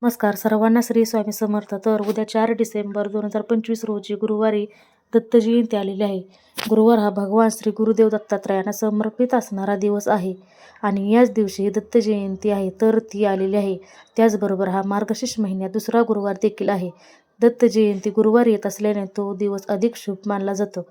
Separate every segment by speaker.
Speaker 1: नमस्कार सर्वांना श्री स्वामी समर्थ. तर उद्या 4 डिसेंबर 2025 रोजी गुरुवारी दत्त जयंती आलेली आहे. गुरुवार हा भगवान श्री गुरुदेव दत्तात्रयांना समर्पित असणारा दिवस आहे आणि याच दिवशी दत्त जयंती आहे तर ती आलेली आहे. त्याचबरोबर हा मार्गशीर्ष महिन्यात दुसरा गुरुवार देखील आहे. दत्त जयंती गुरुवार येत असल्याने तो दिवस अधिक शुभ मानला जातो,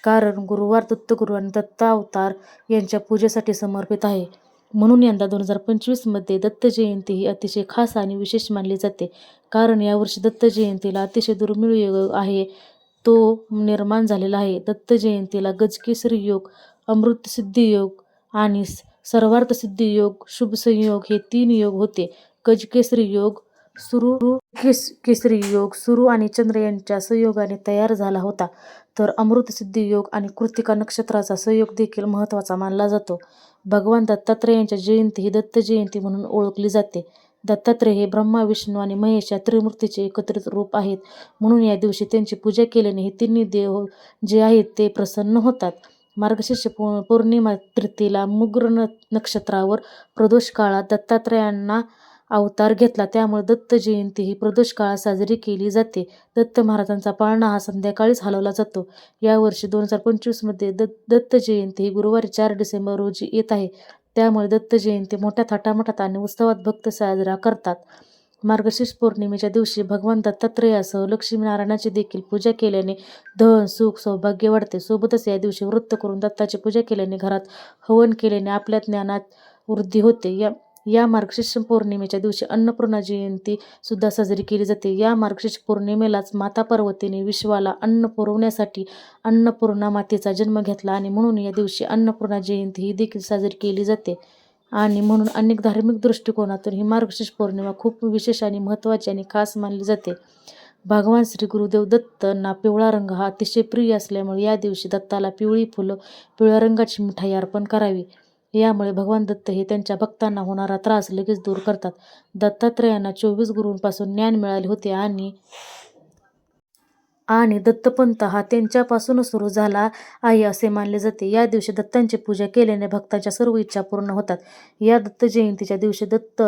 Speaker 1: कारण गुरुवार दत्तगुरू आणि दत्तावतार यांच्या पूजेसाठी समर्पित आहे. म्हणून यंदा 2025मध्ये दत्त जयंती ही अतिशय खास आणि विशेष मानली जाते, कारण यावर्षी दत्त जयंतीला अतिशय दुर्मिळ योग आहे तो निर्माण झालेला आहे. दत्त जयंतीला गजकेसरी योग, अमृतसिद्धी योग आणि सर्वार्थसिद्धी योग, शुभ संयोग हे 3 योग होते. गजकेसरी योग केसरी योग सुरू आणि चंद्र यांच्या संयोगाने तयार झाला होता, तर अमृतसिद्धी योग आणि कृतिका नक्षत्राचा संयोग देखील महत्त्वाचा मानला जातो. भगवान दत्तात्रेयांच्या जयंती ही दत्त जयंती म्हणून ओळखली जाते. दत्तात्रेय हे ब्रह्मा, विष्णू आणि महेश या त्रिमूर्तीचे एकत्रित रूप आहेत. म्हणून या दिवशी त्यांची पूजा केल्याने हे तिन्ही देव जे आहेत ते प्रसन्न होतात. मार्गशीर्ष पौर्णिमा तृतीयेला मृग नक्षत्रावर प्रदोष काळात दत्तात्रेयांना अवतार घेतला, त्यामुळे दत्त जयंती ही प्रदोष काळात साजरी केली जाते. दत्त महाराजांचा पाळणा हा संध्याकाळीच हलवला जातो. यावर्षी 2025मध्ये दत्त जयंती ही गुरुवारी 4 डिसेंबर रोजी येत आहे. त्यामुळे दत्त जयंती मोठ्या थाटामाटात आणि उत्सवात भक्त साजरा करतात. मार्गशीर्ष पौर्णिमेच्या दिवशी भगवान दत्तात्रेयासह लक्ष्मीनारायणाची देखील पूजा केल्याने धन, सुख, सौभाग्य वाढते. सोबतच या दिवशी व्रत करून दत्ताची पूजा केल्याने, घरात हवन केल्याने आपल्या ज्ञानात वृद्धी होते. या मार्गशीर्ष पौर्णिमेच्या दिवशी अन्नपूर्णा जयंती सुद्धा साजरी केली जाते. या मार्गशीर्ष पौर्णिमेलाच माता पार्वतीने विश्वाला अन्न पुरवण्यासाठी अन्नपूर्णा मातेचा जन्म घेतला आणि म्हणून या दिवशी अन्नपूर्णा जयंती ही देखील साजरी केली जाते. आणि म्हणून अनेक धार्मिक दृष्टिकोनातून ही मार्गशीर्ष पौर्णिमा खूप विशेष आणि महत्त्वाची आणि खास मानली जाते. भगवान श्री गुरुदेव दत्तांना पिवळा रंग हा अतिशय प्रिय असल्यामुळे या दिवशी दत्ताला पिवळी फुलं, पिवळ्या रंगाची मिठाई अर्पण करावी. यामुळे भगवान दत्त हे त्यांच्या भक्तांना होणारा त्रास लगेच दूर करतात. दत्तात्रेयांना 24 गुरूंपासून ज्ञान मिळाले होते आणि दत्तपंथ हा त्यांच्यापासूनच सुरू झाला आहे असे मानले जाते. या दिवशी दत्तांची पूजा केल्याने भक्तांच्या सर्व इच्छा पूर्ण होतात. या दत्त जयंतीच्या दिवशी दत्त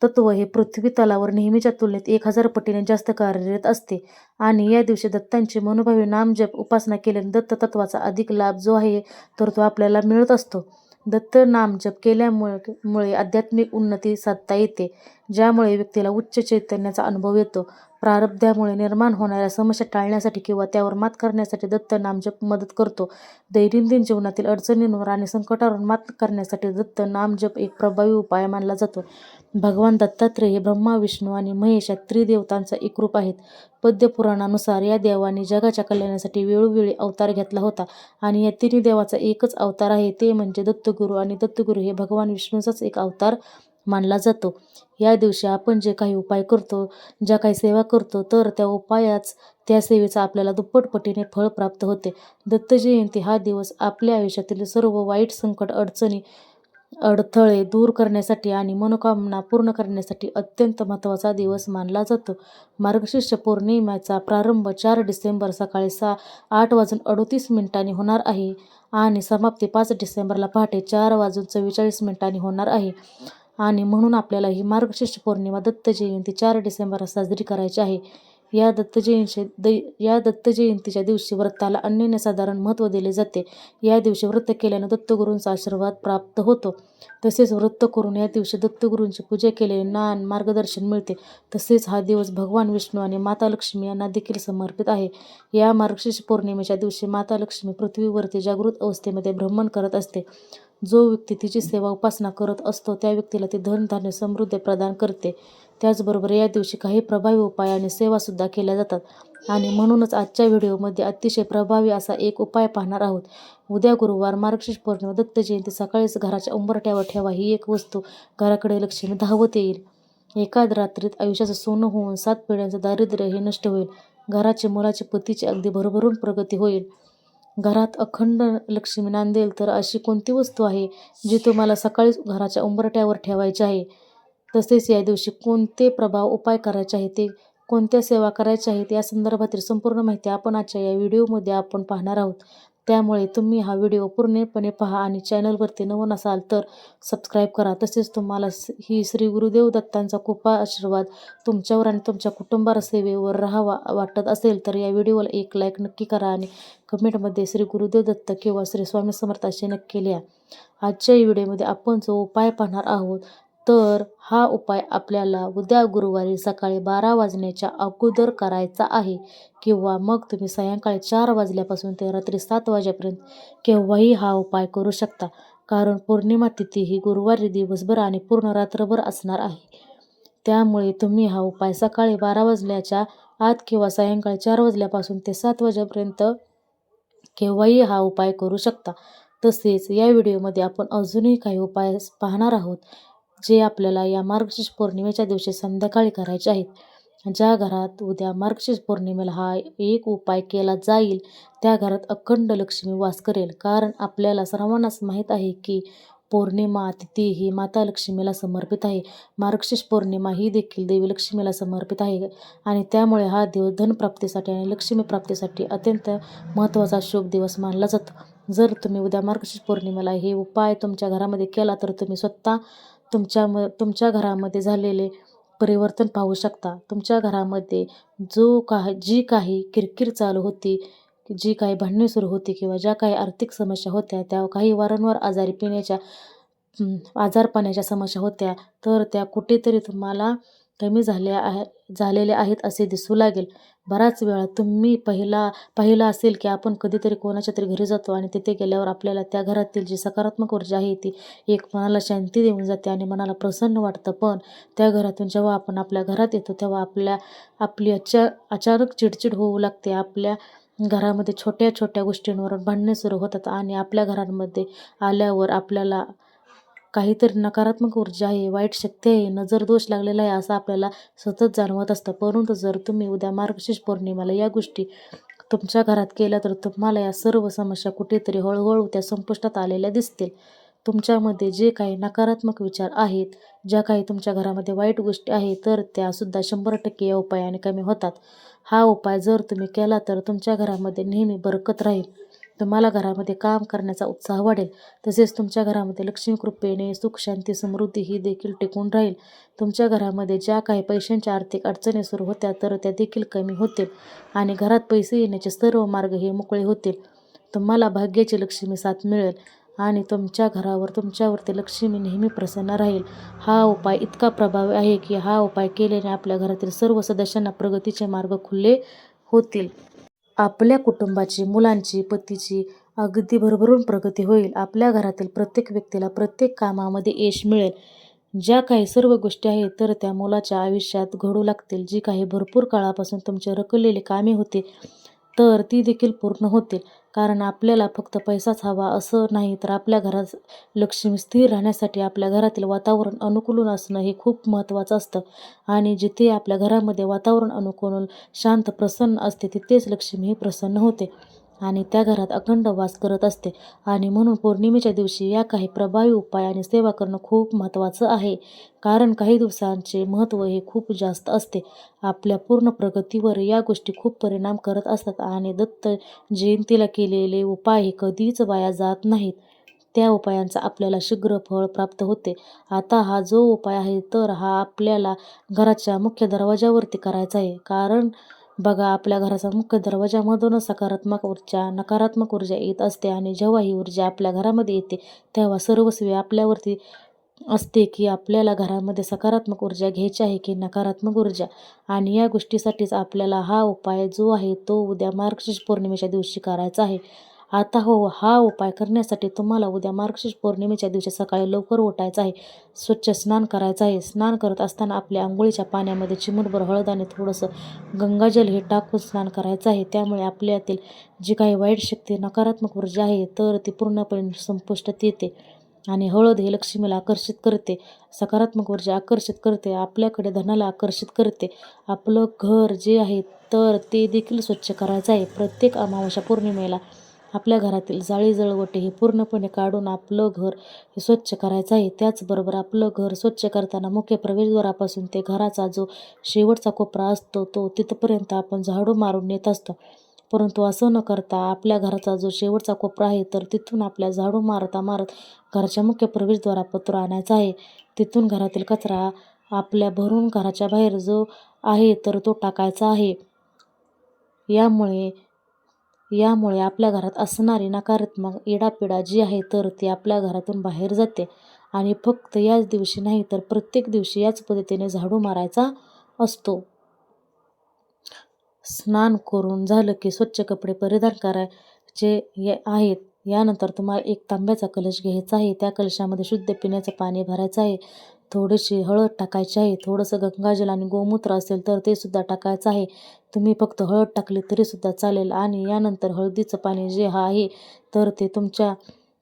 Speaker 1: तत्व हे पृथ्वी तलावर नेहमीच्या तुलनेत 1000 पटीने जास्त कार्यरत असते आणि या दिवशी दत्तांची मनोभावे नामजप उपासना केल्याने दत्त तत्वाचा अधिक लाभ जो आहे तर तो आपल्याला मिळत असतो. दत्त नामजप केल्यामुळे आध्यात्मिक उन्नती साधता येते, ज्यामुळे व्यक्तीला उच्च चैतन्याचा अनुभव येतो. प्रारब्धामुळे निर्माण होणाऱ्या समस्या टाळण्यासाठी किंवा त्यावर मात करण्यासाठी दत्त नामजप मदत करतो. दैनंदिन जीवनातील अडचणींवर आणि संकटावर मात करण्यासाठी दत्त नामजप एक प्रभावी उपाय मानला जातो. भगवान दत्तात्रेय हे ब्रह्मा, विष्णू आणि महेश या त्रिदेवतांचा एक रूप आहेत. पद्मपुराणानुसार या देवांनी जगाच्या कल्याणासाठी वेळोवेळी अवतार घेतला होता आणि या तिन्ही देवाचा एकच अवतार आहे, ते म्हणजे दत्तगुरू. आणि दत्तगुरू हे भगवान विष्णूचाच एक अवतार मानला जातो. या दिवशी आपण जे काही उपाय करतो, ज्या काही सेवा करतो, तर त्या सेवेचा आपल्याला दुप्पट पटीने फळ प्राप्त होते. दत्त जयंती हा दिवस आपल्या आयुष्यातील सर्व वाईट संकट, अडथळे दूर करण्यासाठी आणि मनोकामना पूर्ण करण्यासाठी अत्यंत महत्त्वाचा दिवस मानला जातो. मार्गशीर्ष पौर्णिमेचा प्रारंभ 4 डिसेंबर सकाळी 8:38 होणार आहे आणि समाप्ती 5 डिसेंबरला पहाटे 4:44 होणार आहे. आणि म्हणून आपल्याला ही मार्गशीर्ष पौर्णिमा दत्त जयंती 4 डिसेंबरला साजरी करायची आहे. या दत्त जयंतीच्या दिवशी व्रताला अनन्यसाधारण महत्त्व दिले जाते. या दिवशी व्रत केल्याने दत्तगुरूंचा आशीर्वाद प्राप्त होतो. तसेच व्रत करून या दिवशी दत्तगुरूंची पूजा केल्याने ज्ञान, मार्गदर्शन मिळते. तसेच हा दिवस भगवान विष्णू आणि माता लक्ष्मी यांना देखील समर्पित आहे. या मार्गशीर्ष पौर्णिमेच्या दिवशी माता लक्ष्मी पृथ्वीवरती जागृत अवस्थेमध्ये भ्रमण करत असते. जो व्यक्ती तिची सेवा उपासना करत असतो त्या व्यक्तीला ती धन, धान्य, समृद्धी प्रदान करते. त्याचबरोबर या दिवशी काही प्रभावी उपाय आणि सेवासुद्धा केल्या जातात आणि म्हणूनच आजच्या व्हिडिओमध्ये अतिशय प्रभावी असा एक उपाय पाहणार आहोत. उद्या गुरुवार मार्गशीर्ष पौर्णिमा दत्त जयंती सकाळीच घराच्या उंबरठ्यावर ठेवा. ही एक वस्तू घराकडे लक्ष्मी धावत येईल. एका रात्रीत आयुष्याचं सोनं होऊन 7 पिढ्यांचं दारिद्र्य हे नष्ट होईल. घराचे, मुलाचे, पतीची अगदी भरभरून प्रगती होईल. घरात अखंड लक्ष्मी नांदेल. तर अशी कोणती वस्तू आहे जी तुम्हाला सकाळीच घराच्या उंबरठ्यावर ठेवायची आहे? तसेच या दिवशी कोणते प्रभाव उपाय करायचे आहे, ते कोणत्या सेवा करायच्या आहेत, या संदर्भातील संपूर्ण माहिती आपण आजच्या या व्हिडिओमध्ये आपण पाहणार आहोत. त्यामुळे तुम्ही हा व्हिडिओ पूर्णपणे पहा आणि चॅनलवरती नवीन असाल तर सबस्क्राईब करा. तसेच तुम्हाला ही श्री गुरुदेव दत्तांचा कृपा आशीर्वाद तुमच्यावर आणि तुमच्या कुटुंबावर सेवेवर राहावा वाटत असेल तर या व्हिडिओला एक लाईक नक्की करा आणि कमेंटमध्ये श्री गुरुदेव दत्त किंवा श्री स्वामी समर्थ असे नक्की लिहा. आजच्या या व्हिडिओमध्ये आपण जो उपाय पाहणार आहोत तर हा उपाय आपल्याला उद्या गुरुवारी सकाळी 12 वाजण्याच्या अगोदर करायचा आहे किंवा मग तुम्ही सायंकाळी 4 वाजल्यापासून ते रात्री 7 वाजेपर्यंत केव्हाही हा उपाय करू शकता. कारण पौर्णिमा तिथी ही गुरुवारी दिवसभर आणि पूर्ण रात्रभर असणार आहे. त्यामुळे तुम्ही हा उपाय सकाळी 12 वाजल्याच्या आत किंवा सायंकाळी 4 वाजल्यापासून ते 7 वाजेपर्यंत केव्हाही हा उपाय करू शकता. तसेच या व्हिडिओमध्ये आपण अजूनही काही उपाय पाहणार आहोत जे आपल्याला या मार्गशीर्ष पौर्णिमेच्या दिवशी संध्याकाळी करायचे आहेत. ज्या घरात उद्या मार्गशीर्ष पौर्णिमेला हा एक उपाय केला जाईल त्या घरात अखंड लक्ष्मी वास करेल. कारण आपल्याला सर्वांनाच माहीत आहे की पौर्णिमा तिथी ही माता लक्ष्मीला समर्पित आहे. मार्गशीर्ष पौर्णिमा ही देखील देवी लक्ष्मीला समर्पित आहे आणि त्यामुळे हा दिवस धनप्राप्तीसाठी आणि लक्ष्मी प्राप्तीसाठी अत्यंत महत्त्वाचा शुभ दिवस मानला जातो. जर तुम्ही उद्या मार्गशीर्ष पौर्णिमेला हे उपाय तुमच्या घरामध्ये केला तर तुम्ही स्वतः तुमच्या घरामध्ये झालेले परिवर्तन पाहू शकता. तुमच्या घरामध्ये जी काही किरकिर चालू होती, जी काही भांडणे सुरू होती किंवा ज्या काही आर्थिक समस्या होत्या, त्या काही वारंवार आजारपणाच्या समस्या होत्या तर त्या कुठेतरी तुम्हाला कमी झालेल्या आहेत असे दिसू लागेल. बराच वेळा तुम्ही पाहिलं असेल की आपण कधीतरी कोणाच्या तरी घरी जातो आणि तिथे गेल्यावर आपल्याला त्या घरातील जी सकारात्मक ऊर्जा आहे ती एक मनाला शांती देऊन जाते आणि मनाला प्रसन्न वाटतं. पण त्या घरातून जेव्हा आपण आपल्या घरात येतो तेव्हा आपली अचानक चिडचिड होऊ लागते. आपल्या घरामध्ये छोट्या छोट्या गोष्टींवरून भांडणे सुरू होतात आणि आपल्या घरांमध्ये आल्यावर आपल्याला काहीतरी नकारात्मक ऊर्जा आहे, वाईट शक्ती आहे, नजर दोष लागलेला आहे असं आपल्याला सतत जाणवत असतं. परंतु जर तुम्ही उद्या मार्गशीर्ष पौर्णिमेला या गोष्टी तुमच्या घरात केल्या तर तुम्हाला या सर्व समस्या कुठेतरी हळूहळू त्या संपुष्टात आलेल्या दिसतील. तुमच्यामध्ये जे काही नकारात्मक विचार आहेत, ज्या काही तुमच्या घरामध्ये वाईट गोष्टी आहेत तर त्यासुद्धा 100% या उपायाने कमी होतात. हा उपाय जर तुम्ही केला तर तुमच्या घरामध्ये नेहमी बरकत राहील. तुम्हाला घरामध्ये काम करण्याचा उत्साह वाढेल. तसेच तुमच्या घरामध्ये लक्ष्मी कृपेने सुख, शांती, समृद्धी ही देखील टिकून राहील. तुमच्या घरामध्ये ज्या काही पैशांच्या आर्थिक अडचणी सुरू होत्या तर त्या देखील कमी होतील आणि घरात पैसे येण्याचे सर्व मार्ग हे मोकळे होतील. तुम्हाला भाग्याची लक्ष्मी साथ मिळेल आणि तुमच्या घरावर तुमच्यावरती लक्ष्मी नेहमी प्रसन्न राहील. हा उपाय इतका प्रभावी आहे की हा उपाय केल्याने आपल्या घरातील सर्व सदस्यांना प्रगतीचे मार्ग खुले होतील. आपल्या कुटुंबाची, मुलांची, पतीची अगदी भरभरून प्रगती होईल. आपल्या घरातील प्रत्येक व्यक्तीला प्रत्येक कामामध्ये यश मिळेल. ज्या काही सर्व गोष्टी आहेत तर त्या मुलाच्या आयुष्यात घडू लागतील. जी काही भरपूर काळापासून तुमची रखडलेली कामे होती तर ती देखील पूर्ण होतील. कारण आपल्याला फक्त पैसाच हवा असं नाही तर आपल्या घरात लक्ष्मी स्थिर राहण्यासाठी आपल्या घरातील वातावरण अनुकूल असणं हे खूप महत्त्वाचं असतं आणि जिथे आपल्या घरामध्ये वातावरण अनुकूल, शांत, प्रसन्न असते तिथेच लक्ष्मी ही प्रसन्न होते आणि त्या घरात अखंड वास करत असते. आणि म्हणून पौर्णिमेच्या दिवशी या काही प्रभावी उपाय आणि सेवा करणं खूप महत्त्वाचं आहे. कारण काही दिवसांचे महत्त्व हे खूप जास्त असते. आपल्या पूर्ण प्रगतीवर या गोष्टी खूप परिणाम करत असतात आणि दत्त जयंतीला केलेले उपाय हे कधीच वाया जात नाहीत. त्या उपायांचा आपल्याला शीघ्र फळ प्राप्त होते. आता हा जो उपाय आहे तर हा आपल्याला घराच्या मुख्य दरवाजावरती करायचा आहे. कारण बघा आपल्या घराच्या मुख्य दरवाजामधूनच सकारात्मक ऊर्जा, नकारात्मक ऊर्जा येत असते आणि जेव्हा ही ऊर्जा आपल्या घरामध्ये येते तेव्हा सर्वस्वी आपल्यावरती असते की आपल्याला घरामध्ये सकारात्मक ऊर्जा घ्यायची आहे की नकारात्मक ऊर्जा. आणि या गोष्टीसाठीच आपल्याला हा उपाय जो आहे तो उद्या मार्गशीर्ष पौर्णिमेच्या दिवशी करायचा आहे. आता हा उपाय करण्यासाठी तुम्हाला उद्या मार्गशीर्ष पौर्णिमेच्या दिवशी सकाळी लवकर उठायचं आहे. स्वच्छ स्नान करायचं आहे. स्नान करत असताना आपल्या अंघोळीच्या पाण्यामध्ये चिमूटभर हळद आणि थोडंसं गंगाजल हे टाकून स्नान करायचं आहे. त्यामुळे आपल्यातील जी काही वाईट शक्ती, नकारात्मक ऊर्जा आहे तर ती पूर्णपणे संपुष्टात येते. आणि हळद हे लक्ष्मीला आकर्षित करते, सकारात्मक ऊर्जा आकर्षित करते, आपल्याकडे धनाला आकर्षित करते. आपलं घर जे आहे तर ते देखील स्वच्छ करायचं आहे. प्रत्येक अमावस्या पौर्णिमेला आपल्या घरातील जाळी जळवटे हे पूर्णपणे काढून आपलं घर हे स्वच्छ करायचं आहे. त्याचबरोबर आपलं घर स्वच्छ करताना मुख्य प्रवेशद्वारापासून ते घराचा जो शेवटचा कोपरा असतो तो तिथपर्यंत आपण झाडू मारून नेत असतो. परंतु असं न करता आपल्या घराचा जो शेवटचा कोपरा आहे तर तिथून आपल्या झाडू मारता मारत घराच्या मुख्य प्रवेशद्वारापत्र आणायचं आहे. तिथून घरातील कचरा आपल्या भरून घराच्या बाहेर जो आहे तर तो टाकायचा आहे. यामुळे यामुळे आपल्या घरात असणारी नकारात्मक इडापिडा जी आहे तर ती आपल्या घरातून बाहेर जाते. आणि फक्त याच दिवशी नाही तर प्रत्येक दिवशी याच पद्धतीने झाडू मारायचा असतो. स्नान करून झालं की स्वच्छ कपडे परिधान करायचे आहेत. यानंतर तुम्हाला एक तांब्याचा कलश घ्यायचा आहे. त्या कलशामध्ये शुद्ध पिण्याचं पाणी भरायचं आहे. थोडीशी हळद टाकायची आहे. थोडंसं गंगाजल आणि गोमूत्र असेल तर ते सुद्धा टाकायचं आहे. तुम्ही फक्त हळद टाकली तरीसुद्धा चालेल. आणि यानंतर हळदीचं पाणी जे आहे तर ते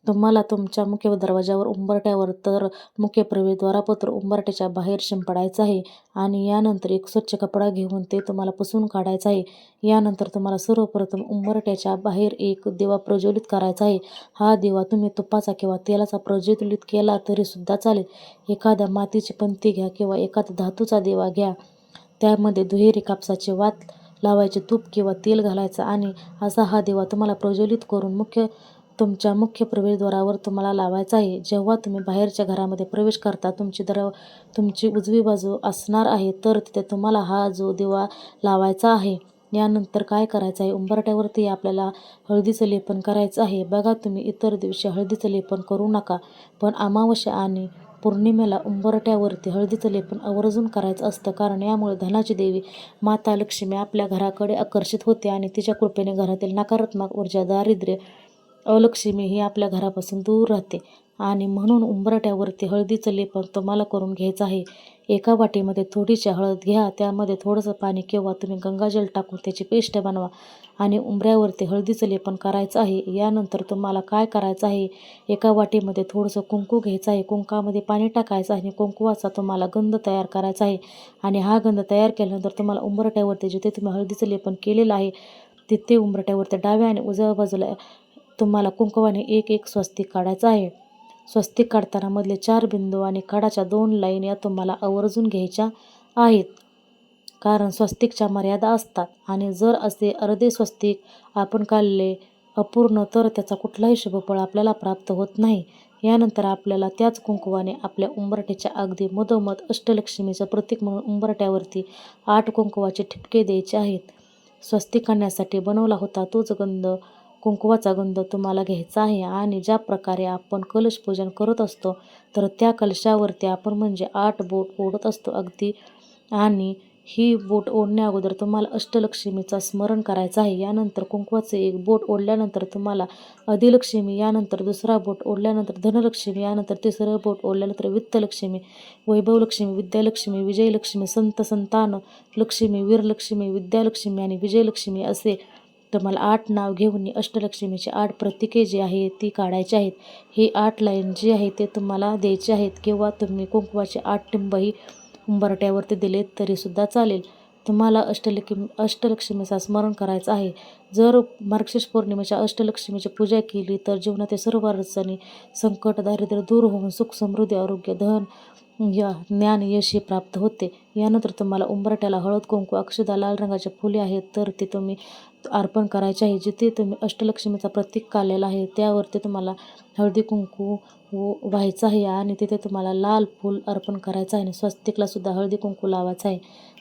Speaker 1: तुम्हाला तुमच्या मुख्य दरवाजावर उंबरठ्यावर तर मुख्य प्रवेशद्वारापत्र उंबरठ्याच्या बाहेर शिंपडायचं आहे. आणि यानंतर एक स्वच्छ कपडा घेऊन ते तुम्हाला पुसून काढायचं आहे. यानंतर तुम्हाला सर्वप्रथम उंबरठ्याच्या बाहेर एक दिवा प्रज्वलित करायचा आहे. हा दिवा तुम्ही तुपाचा किंवा तेलाचा प्रज्वलित केला तरीसुद्धा चालेल. एखाद्या मातीची पंती घ्या किंवा एखादा धातूचा दिवा घ्या. त्यामध्ये दुहेरी कापसाची वात लावायची, तूप किंवा तेल घालायचं आणि असा हा दिवा तुम्हाला प्रज्वलित करून तुमच्या मुख्य प्रवेशद्वारावर तुम्हाला लावायचा आहे. जेव्हा तुम्ही बाहेरच्या घरामध्ये प्रवेश करता तुमची उजवी बाजू असणार आहे तर तिथे तुम्हाला हा जो दिवा लावायचा आहे. यानंतर काय करायचं आहे, उंबरठ्यावरती आपल्याला हळदीचं लेपन करायचं आहे. बघा, तुम्ही इतर दिवशी हळदीचं लेपन करू नका, पण अमावस्या आणि पौर्णिमेला उंबरठ्यावरती हळदीचं लेपन आवर्जून करायचं असतं. कारण यामुळे धनाची देवी माता लक्ष्मी आपल्या घराकडे आकर्षित होते आणि तिच्या कृपेने घरातील नकारात्मक ऊर्जा, दारिद्र्य, अलक्ष्मी ही आपल्या घरापासून दूर राहते. आणि म्हणून उंबरठ्यावरती हळदीचं लेपन तुम्हाला करून घ्यायचं आहे. एका वाटीमध्ये थोडीशी हळद घ्या. त्यामध्ये थोडंसं पाणी किंवा तुम्ही गंगाजल टाकून त्याची पेस्ट बनवा आणि उंबऱ्यावरती हळदीचं लेपन करायचं आहे. यानंतर तुम्हाला काय करायचं आहे, एका वाटीमध्ये थोडंसं कुंकू घ्यायचं आहे. कुंकामध्ये पाणी टाकायचं आणि कुंकवाचा तुम्हाला गंध तयार करायचा आहे. आणि हा गंध तयार केल्यानंतर तुम्हाला उंबरठ्यावरती जिथे तुम्ही हळदीचं लेपन केलेलं आहे तिथे उंबरठ्यावरती डाव्या आणि उजव्या बाजूला तुम्हाला कुंकवाने एक एक स्वस्तिक काढायचं आहे. स्वस्तिक काढताना मधले 4 बिंदू आणि कडाच्या 2 लाईन या तुम्हाला आवर्जून घ्यायच्या आहेत. कारण स्वस्तिकच्या मर्यादा असतात आणि जर असे अर्धे स्वस्तिक आपण काढले अपूर्ण तर त्याचा कुठलाही शुभफळ आपल्याला प्राप्त होत नाही. यानंतर आपल्याला त्याच कुंकवाने आपल्या उंबरठ्याच्या अगदी मधोमध अष्टलक्ष्मीचं प्रतीक म्हणून उंबरठ्यावरती 8 कुंकवाचे ठिपके द्यायचे आहेत. स्वस्तिक करण्यासाठी बनवला होता तोच कुंकवाचा गंध तुम्हाला घ्यायचा आहे. आणि ज्या प्रकारे आपण कलश पूजन करत असतो तर त्या कलशावरती आपण म्हणजे 8 बोट ओढत असतो अगदी. आणि ही बोट ओढण्या अगोदर तुम्हाला अष्टलक्ष्मीचा स्मरण करायचं आहे. यानंतर कुंकवाचे एक बोट ओढल्यानंतर तुम्हाला अधिलक्ष्मी, यानंतर दुसरा बोट ओढल्यानंतर धनलक्ष्मी, यानंतर तिसरं बोट ओढल्यानंतर वित्तलक्ष्मी, वैभवलक्ष्मी, विद्यालक्ष्मी, विजयलक्ष्मी, संतान लक्ष्मी, वीरलक्ष्मी, विद्यालक्ष्मी आणि विजयलक्ष्मी असे तुम्हाला 8 नाव घेऊन अष्टलक्ष्मीची 8 प्रतीके जी आहे ती काढायची आहेत. ही 8 लाईन जी आहे ते तुम्हाला द्यायचे आहेत किंवा तुम्ही कुंकवाचे 8 टिंबही उंबरठ्यावरती दिलेत तरीसुद्धा चालेल. तुम्हाला अष्टलक्ष्मीचा स्मरण करायचं आहे. जर मार्गशीर्ष पौर्णिमेच्या अष्टलक्ष्मीची पूजा केली तर जीवनातील सर्व अडचणी, संकट, दारिद्र्य दूर होऊन सुख, समृद्धी, आरोग्य, धन, ज्ञान, यश हे प्राप्त होते. यानंतर तुम्हाला उंबरठ्याला हळद, कुंकू, अक्षदा, लाल रंगाचे फुले आहेत तर ते तुम्ही अर्पण करायचे आहे. जिथे तुम्ही अष्टलक्ष्मीचा प्रतीक काढलेला आहे त्यावरती तुम्हाला हळदी कुंकू व्हायचं आहे आणि तिथे तुम्हाला लाल फूल अर्पण करायचं आहे. आणि स्वस्तिकला सुद्धा हळदी कुंकू लावायचं आहे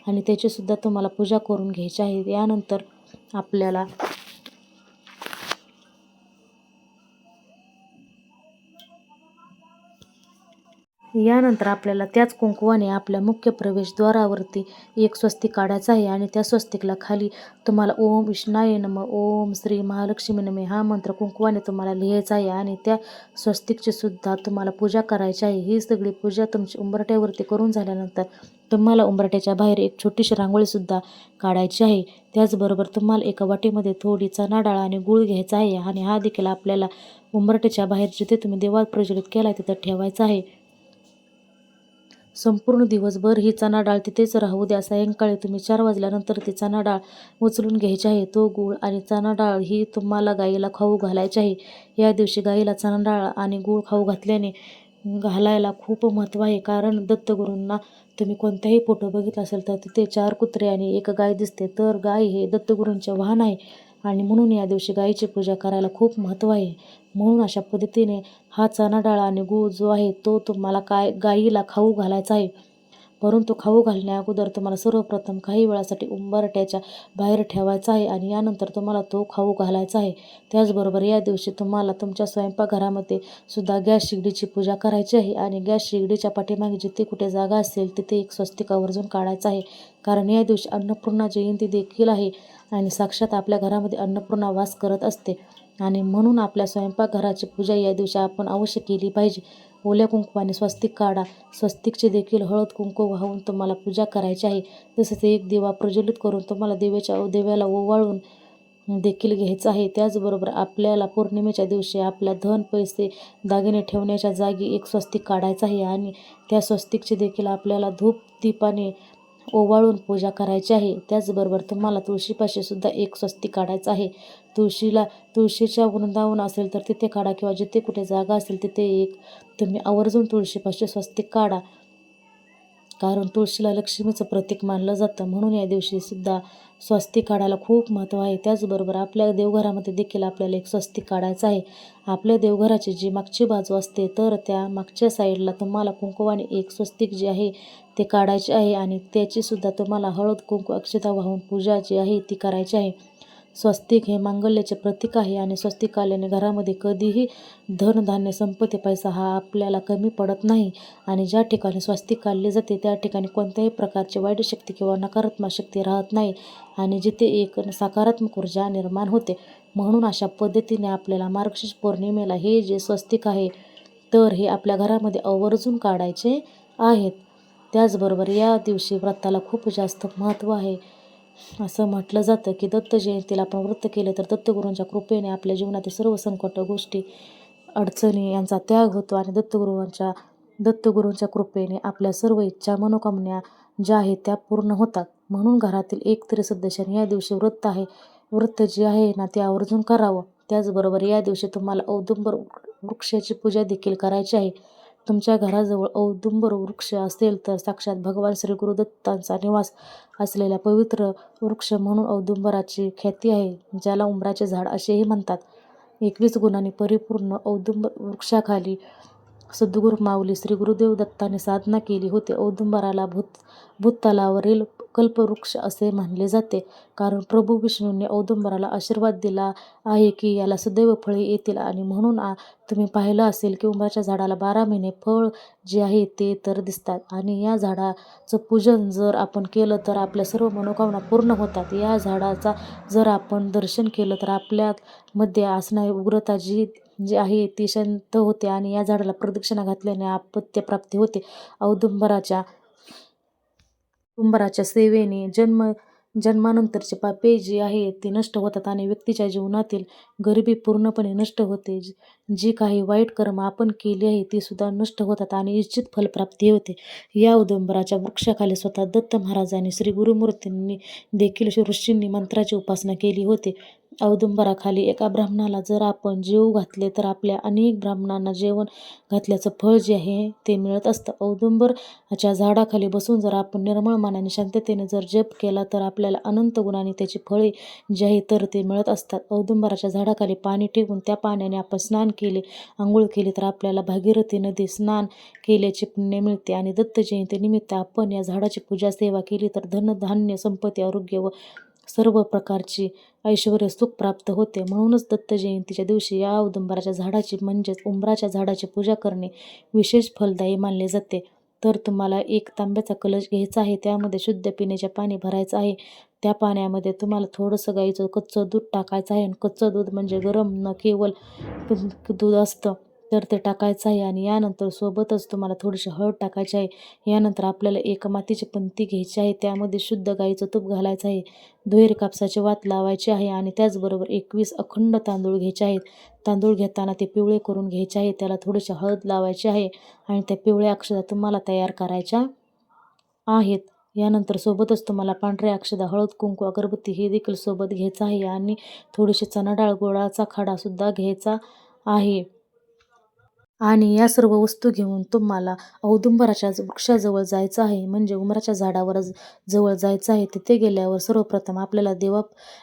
Speaker 1: आणि त्याचीसुद्धा तुम्हाला पूजा करून घ्यायची आहे. यानंतर आपल्याला त्याच कुंकवाने आपल्या मुख्य प्रवेशद्वारावरती एक स्वस्तिक काढायचं आहे आणि त्या स्वस्तिकला खाली तुम्हाला ओम विष्णाय नमः, ओम श्री महालक्ष्मी नमः हा मंत्र कुंकवाने तुम्हाला लिहायचा आहे आणि त्या स्वस्तिकची सुद्धा तुम्हाला पूजा करायची आहे. ही सगळी पूजा तुमची उंबरठ्यावरती करून झाल्यानंतर तुम्हाला उंबरठ्याच्या बाहेर एक छोटीशी रांगोळीसुद्धा काढायची आहे. त्याचबरोबर तुम्हाला एका वाटीमध्ये थोडी चणा डाळ आणि गूळ घ्यायचा आहे आणि हा देखील आपल्याला उंबरठ्याच्या बाहेर जिथे तुम्ही दिवा प्रज्वलित केला तिथं ठेवायचा आहे. संपूर्ण दिवसभर ही चणा डाळ तिथेच राहू द्या. सायंकाळी तुम्ही 4 वाजल्यानंतर ती चणा डाळ उचलून घ्यायची आहे. तो गूळ आणि चणा डाळ ही तुम्हाला गाईला खाऊ घालायची आहे. या दिवशी गाईला चणा डाळ आणि गूळ खाऊ घालायला खूप महत्त्व आहे. कारण दत्तगुरूंना तुम्ही कोणत्याही फोटो बघितला असेल तर तिथे 4 कुत्रे आणि 1 गाय दिसते. तर गाय हे दत्तगुरूंचे वाहन आहे आणि म्हणून या दिवशी गाईची पूजा करायला खूप महत्त्व आहे. म्हणून अशा पद्धतीने हा चणा डाळ आणि गूळ जो आहे तो तुम्हाला गाईला खाऊ घालायचा आहे. परंतु खाऊ घालण्या अगोदर तुम्हाला सर्वप्रथम काही वेळासाठी उंबरठ्याच्या बाहेर ठेवायचा आहे आणि यानंतर तुम्हाला तो खाऊ घालायचा आहे. त्याचबरोबर या दिवशी तुम्हाला तुमच्या स्वयंपाकघरामध्ये सुद्धा गॅस शेगडीची पूजा करायची आहे आणि गॅस शेगडीच्या पाठीमागे जिथे कुठे जागा असेल तिथे एक स्वस्तिक आवर्जून काढायचा आहे. कारण या दिवशी अन्नपूर्णा जयंती देखील आहे आणि साक्षात आपल्या घरामध्ये अन्नपूर्णा वास करत असते आणि म्हणून आपल्या स्वयंपाकघराची पूजा या दिवशी आपण अवश्य केली पाहिजे. ओल्या कुंकवाने स्वस्तिक काढा. स्वस्तिकचे देखील हळद कुंकू वाहून तुम्हाला पूजा करायची आहे. तसेच एक दिवा प्रज्वलित करून तुम्हाला देवाला ओवाळून देखील घ्यायचं आहे. त्याचबरोबर आपल्याला पौर्णिमेच्या दिवशी आपल्या धन, पैसे, दागिने ठेवण्याच्या जागी एक स्वस्तिक काढायचं आहे आणि त्या स्वस्तिकचे देखील आपल्याला धूप दीपाने ओवाळून पूजा करायची आहे. त्याचबरोबर तुम्हाला तुळशीपाशी सुद्धा एक स्वस्तिक काढायचं आहे. तुळशीच्या वृंदावन असेल तर तिथे काढा किंवा जिथे कुठे जागा असेल तिथे एक तुम्ही आवर्जून तुळशीपाशी स्वस्तिक काढा. कारण तुळशीला लक्ष्मीचं प्रतीक मानलं जातं. म्हणून या दिवशी सुद्धा स्वस्तिक काढायला खूप महत्त्व आहे. त्याचबरोबर आपल्या देवघरामध्ये देखील आपल्याला एक स्वस्तिक काढायचं आहे. आपल्या देवघराची जी मागची बाजू असते तर त्या मागच्या साईडला तुम्हाला कुंकवाने एक स्वस्तिक जे आहे ते काढायचे आहे आणि त्याचीसुद्धा तुम्हाला हळद कुंकू अक्षता वाहून पूजा जी आहे ती करायची आहे. स्वस्तिक हे मांगल्याचे प्रतीक आहे आणि स्वस्तिक आल्याने घरामध्ये कधीही धन, धान्य, संपत्ती, पैसा हा आपल्याला कमी पडत नाही आणि ज्या ठिकाणी स्वस्तिक काढले जाते त्या ठिकाणी कोणत्याही प्रकारची वाईट शक्ती किंवा नकारात्मक शक्ती राहत नाही आणि जिथे एक सकारात्मक ऊर्जा निर्माण होते. म्हणून अशा पद्धतीने आपल्याला मार्गशीर्ष पौर्णिमेला हे जे स्वस्तिक आहे तर हे आपल्या घरामध्ये आवर्जून काढायचे आहेत. त्याचबरोबर या दिवशी व्रताला खूप जास्त महत्त्व आहे. असं म्हटलं जातं की दत्त जयंतीला आपण व्रत केले तर दत्तगुरूंच्या कृपेने आपल्या जीवनातील सर्व संकट, गोष्टी, अडचणी यांचा त्याग होतो आणि दत्तगुरूंच्या कृपेने आपल्या सर्व इच्छा, मनोकामना ज्या आहेत त्या पूर्ण होतात. म्हणून घरातील एक तरी सदस्याने या दिवशी व्रत जे आहे ना ते आवर्जून करावं. त्याचबरोबर या दिवशी तुम्हाला औदुंबर वृक्षाची पूजा देखील करायची आहे. तुमच्या घराजवळ औदुंबर वृक्ष असेल तर साक्षात भगवान श्री गुरुदत्तांचा निवास असलेला पवित्र वृक्ष म्हणून औदुंबराची ख्याती आहे, ज्याला उंबराचे झाड असेही म्हणतात. 21 गुणांनी परिपूर्ण औदुंबर वृक्षाखाली सद्गुरू माऊली श्री गुरुदेव दत्ताने साधना केली होती. औदुंबराला भूतलावरील कल्पवृक्ष असे मानले जाते, कारण प्रभू विष्णूंनी औदुंबराला आशीर्वाद दिला आहे की याला सदैव फळे येतील आणि म्हणून तुम्ही पाहिलं असेल की उंबराच्या झाडाला 12 महिने फळ जे आहे ते तर दिसतात आणि या झाडाचं पूजन जर आपण केलं तर आपल्या सर्व मनोकामना पूर्ण होतात. या झाडाचा जर आपण दर्शन केलं तर आपल्यामध्ये असणारी उग्रता जी आहे ती शांत होते आणि या झाडाला प्रदक्षिणा घातल्याने अपत्य प्राप्ती होते. औदुंबराच्या सेवेने जन्मानंतरचे पापे जी आहे ती नष्ट होतात आणि व्यक्तीच्या जीवनातील गरिबी पूर्णपणे नष्ट होते. जी काही वाईट कर्म आपण केली आहे ती सुद्धा नष्ट होतात आणि इच्छित फलप्राप्ती होते. या औदुंबराच्या वृक्षाखाली स्वतः दत्त महाराजांनी, श्री गुरुमूर्तींनी देखील ऋषींनी मंत्राची उपासना केली होती. औदुंबराखाली एका ब्राह्मणाला जर आपण जेवू घातले तर आपल्या अनेक ब्राह्मणांना जेवण घातल्याचं फळ जे आहे ते मिळत असतं. औदुंबराच्या झाडाखाली बसून जर आपण निर्मळ मनाने शांततेने जर जप केला तर आपल्याला अनंत गुणांनी त्याची फळे जी आहे तर ते मिळत असतात. औदुंबराच्या झाडाखाली पाणी ठेवून त्या पाण्याने आपण स्नान केले, आंघोळ केली तर आपल्याला भागीरथी नदी स्नान केल्याचे पुण्य मिळते आणि दत्त जयंतीनिमित्त आपण या झाडाची पूजा सेवा केली तर धन, धान्य, संपत्ती, आरोग्य व सर्व प्रकारची ऐश्वर्य, सुख प्राप्त होते. म्हणूनच दत्त जयंतीच्या दिवशी या औदुंबराच्या झाडाची म्हणजेच उंबराच्या झाडाची पूजा करणे विशेष फलदायी मानले जाते. तर तुम्हाला एक तांब्याचा कलश घ्यायचा आहे, त्यामध्ये शुद्ध पिण्याचे पाणी भरायचं आहे. त्या पाण्यामध्ये तुम्हाला थोडंसं गाईचं कच्चं दूध टाकायचं आहे. कच्चं दूध म्हणजे गरम न केवळ दूध असतं तर ते टाकायचं आहे आणि यानंतर सोबतच तुम्हाला थोडीशी हळद टाकायची आहे. यानंतर आपल्याला एक मातीची पंती घ्यायची आहे, त्यामध्ये शुद्ध गाईचं तूप घालायचं आहे. दुहेरी कापसाची वात लावायची आहे आणि त्याचबरोबर 21 अखंड तांदूळ घ्यायचे आहेत. तांदूळ घेताना ते पिवळे करून घ्यायचे आहे, त्याला थोडीशी हळद लावायची आहे आणि त्या पिवळ्या अक्षता तुम्हाला तयार करायच्या आहेत. यानंतर सोबतच तुम्हाला पांढऱ्या अक्षता, हळद, कुंकू, अगरबत्ती हे देखील सोबत घ्यायचं आहे आणि थोडीशी चणा डाळ, गुळाचा खडासुद्धा घ्यायचा आहे. आणि या सर्व वस्तू घेऊन तुम्हाला औदुंबराच्या वृक्षाजवळ जायचं आहे, म्हणजे उंबराच्या झाडावर जवळ जायचं आहे. तिथे गेल्यावर सर्वप्रथम आपल्याला दिवा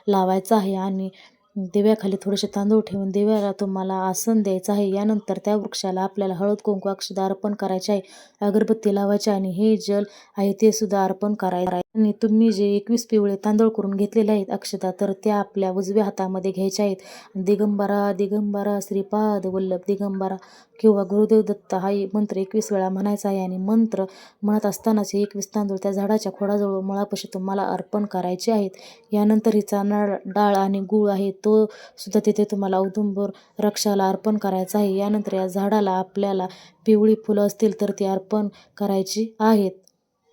Speaker 1: लावायचा आहे आणि दिव्याखाली थोडेसे तांदूळ ठेवून दिव्याला तुम्हाला आसन द्यायचं आहे. यानंतर त्या वृक्षाला आपल्याला हळद कुंकू अक्षता अर्पण करायचे आहे. अगरबत्ती लावायची आणि हे जल आहे ते सुद्धा अर्पण करायचं आहे. आणि तुम्ही जे 21 पिवळे तांदूळ करून घेतलेले आहेत अक्षता, तर त्या आपल्या उजव्या हातामध्ये घ्यायच्या आहेत. दिगंबरा दिगंबरा श्रीपाद वल्लभ दिगंबरा किंवा गुरुदेव दत्त हा मंत्र 21 वेळा म्हणायचा आहे. आणि मंत्र म्हणत असतानाच हे 21 तांदूळ त्या झाडाच्या खोडाजवळ मुळापाशी तुम्हाला अर्पण करायचे आहेत. यानंतर हिचा डाळ आणि गूळ आहे तो सुद्धा तिथे तुम्हाला औदुंबर वृक्षाला अर्पण करायचा आहे. यानंतर या झाडाला आपल्याला पिवळी फुलं असतील तर ती अर्पण करायची आहेत.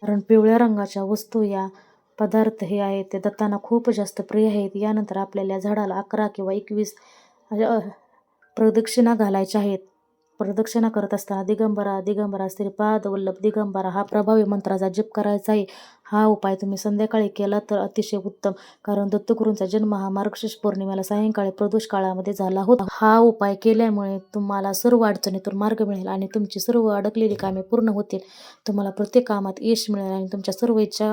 Speaker 1: कारण पिवळ्या रंगाच्या वस्तू या पदार्थ हे आहेत ते दत्तांना खूप जास्त प्रिय आहेत. यानंतर आपल्याला या झाडाला 11 किंवा 21 प्रदक्षिणा घालायच्या आहेत. प्रदक्षिणा करत असताना दिगंबरा दिगंबरा श्रीपाद वल्लभ दिगंबरा हा प्रभावी मंत्राचा जप करायचा आहे. हा उपाय तुम्ही संध्याकाळी केला तर अतिशय उत्तम, कारण दत्तगुरूंचा जन्म हा मार्गशीर्ष पौर्णिमेला सायंकाळी प्रदोष काळामध्ये झाला होता. हा उपाय केल्यामुळे तुम्हाला सर्व अडचणीतून मार्ग मिळेल आणि तुमची सर्व अडकलेली कामे पूर्ण होतील. तुम्हाला प्रत्येक कामात यश मिळेल आणि तुमच्या सर्व इच्छा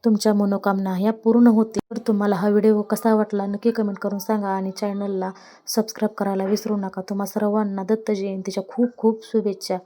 Speaker 1: तुमच्या मनोकामना ह्या पूर्ण होतील. तर तुम्हाला हा व्हिडिओ कसा वाटला नक्की कमेंट करून सांगा आणि चॅनलला सबस्क्राईब करायला विसरू नका. तुम्हा सर्वांना दत्त जयंतीच्या खूप खूप शुभेच्छा.